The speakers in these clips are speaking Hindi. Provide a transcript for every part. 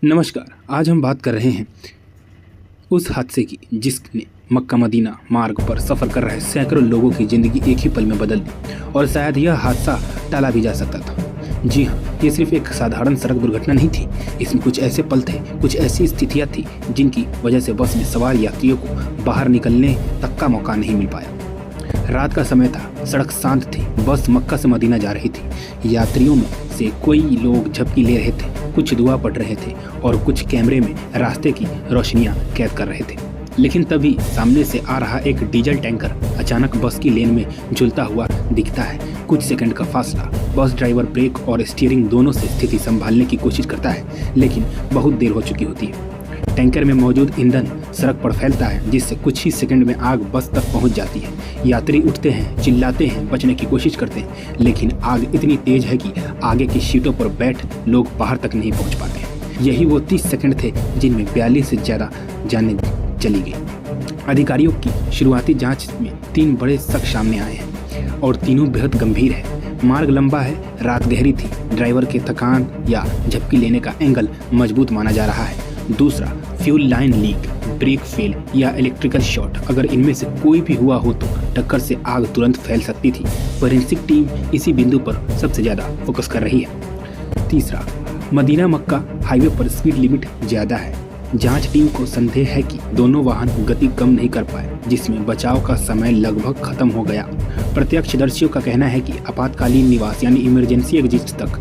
नमस्कार। आज हम बात कर रहे हैं उस हादसे की जिसने मक्का मदीना मार्ग पर सफ़र कर रहे सैकड़ों लोगों की ज़िंदगी एक ही पल में बदल दी और शायद यह हादसा टाला भी जा सकता था। जी हाँ, ये सिर्फ एक साधारण सड़क दुर्घटना नहीं थी। इसमें कुछ ऐसे पल थे, कुछ ऐसी स्थितियाँ थी जिनकी वजह से बस में सवार यात्रियों को बाहर निकलने तक का मौका नहीं मिल पाया। रात का समय था, सड़क शांत थी, बस मक्का से मदीना जा रही थी। यात्रियों में से कोई लोग झपकी ले रहे थे, कुछ दुआ पढ़ रहे थे और कुछ कैमरे में रास्ते की रोशनियां कैद कर रहे थे। लेकिन तभी सामने से आ रहा एक डीजल टैंकर अचानक बस की लेन में झुलता हुआ दिखता है। कुछ सेकंड का फासला, बस ड्राइवर ब्रेक और स्टीयरिंग दोनों से स्थिति संभालने की कोशिश करता है, लेकिन बहुत देर हो चुकी होती है। टैंकर में मौजूद ईंधन सड़क पर फैलता है, जिससे कुछ ही सेकंड में आग बस तक पहुंच जाती है। यात्री उठते हैं, चिल्लाते हैं, बचने की कोशिश करते हैं, लेकिन आग इतनी तेज है कि आगे की सीटों पर बैठ लोग बाहर तक नहीं पहुंच पाते। यही वो 30 सेकंड थे जिनमें 42 से ज़्यादा जानें चली गई। अधिकारियों की शुरुआती जांच में 3 बड़े शक सामने आए हैं और तीनों बेहद गंभीर है। मार्ग लंबा है, रात गहरी थी, ड्राइवर के थकान या झपकी लेने का एंगल मजबूत माना जा रहा है। दूसरा, fuel line leak, brake fail या इलेक्ट्रिकल शॉर्ट। अगर इनमें से कोई भी हुआ हो तो टक्कर से आग तुरंत फैल सकती थी। फोरेंसिक टीम इसी बिंदु पर सबसे ज़्यादा फोकस कर रही है। तीसरा, मदीना मक्का हाईवे पर स्पीड लिमिट ज़्यादा है। जांच टीम को संदेह है कि दोनों वाहन गति कम नहीं कर पाए, जिसमें बचाव का समय लगभग खत्म हो गया। प्रत्यक्षदर्शियों का कहना है कि आपातकालीन निवास यानी इमरजेंसी एग्जिट तक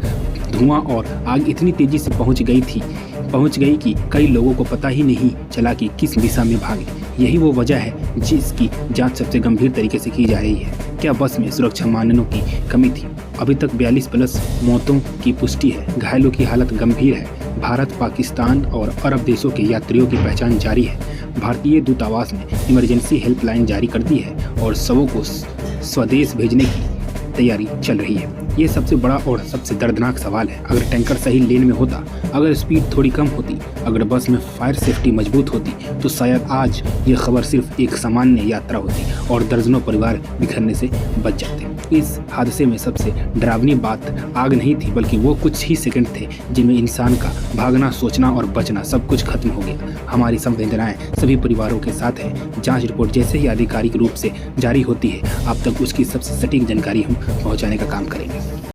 धुआं और आग इतनी तेजी से पहुंच गई कि कई लोगों को पता ही नहीं चला कि किस दिशा में भागे। यही वो वजह है जिसकी जांच सबसे गंभीर तरीके से की जा रही है। क्या बस में सुरक्षा मानकों की कमी थी? अभी तक 42+ मौतों की पुष्टि है, घायलों की हालत गंभीर है। भारत, पाकिस्तान और अरब देशों के यात्रियों की पहचान जारी है। भारतीय दूतावास ने इमरजेंसी हेल्पलाइन जारी कर दी है और शवों को स्वदेश भेजने की तैयारी चल रही है। ये सबसे बड़ा और सबसे दर्दनाक सवाल है। अगर टैंकर सही लेन में होता, अगर स्पीड थोड़ी कम होती, अगर बस में फायर सेफ्टी मजबूत होती, तो शायद आज ये खबर सिर्फ एक सामान्य यात्रा होती और दर्जनों परिवार बिखरने से बच जाते। इस हादसे में सबसे डरावनी बात आग नहीं थी, बल्कि वो कुछ ही सेकंड थे जिनमें इंसान का भागना, सोचना और बचना सब कुछ खत्म हो गया। हमारी संवेदनाएं सभी परिवारों के साथ है। जांच रिपोर्ट जैसे ही आधिकारिक रूप से जारी होती है, आप तक उसकी सबसे सटीक जानकारी हम पहुंचाने का काम करेंगे।